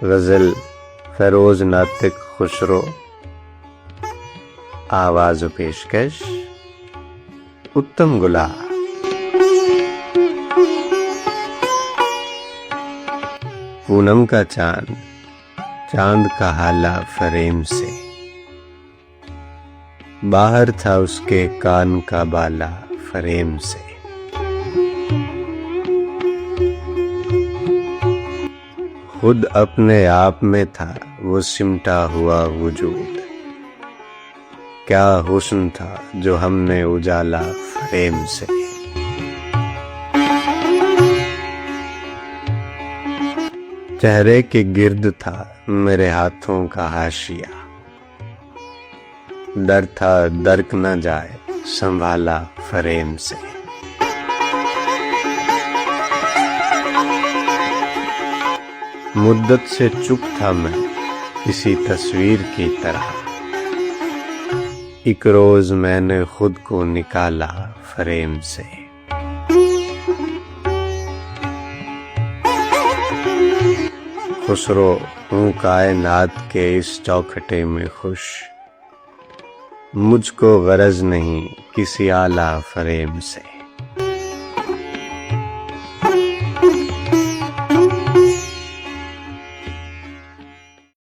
غزل فیروز ناطق خسرو، آواز و پیشکش اتم گلا۔ پونم کا چاند، چاند کا حالا فریم سے، باہر تھا اس کے کان کا بالا فریم سے۔ خود اپنے آپ میں تھا وہ سمٹا ہوا وجود، کیا حسن تھا جو ہم نے اجالا فریم سے۔ چہرے کے گرد تھا میرے ہاتھوں کا حاشیہ، ڈر تھا درک نہ جائے سنبھالا فریم سے۔ مدت سے چپ تھا میں کسی تصویر کی طرح، ایک روز میں نے خود کو نکالا فریم سے۔ خسرو ہوں کائنات کے اس چوکھٹے میں خوش، مجھ کو غرض نہیں کسی اعلیٰ فریم سے۔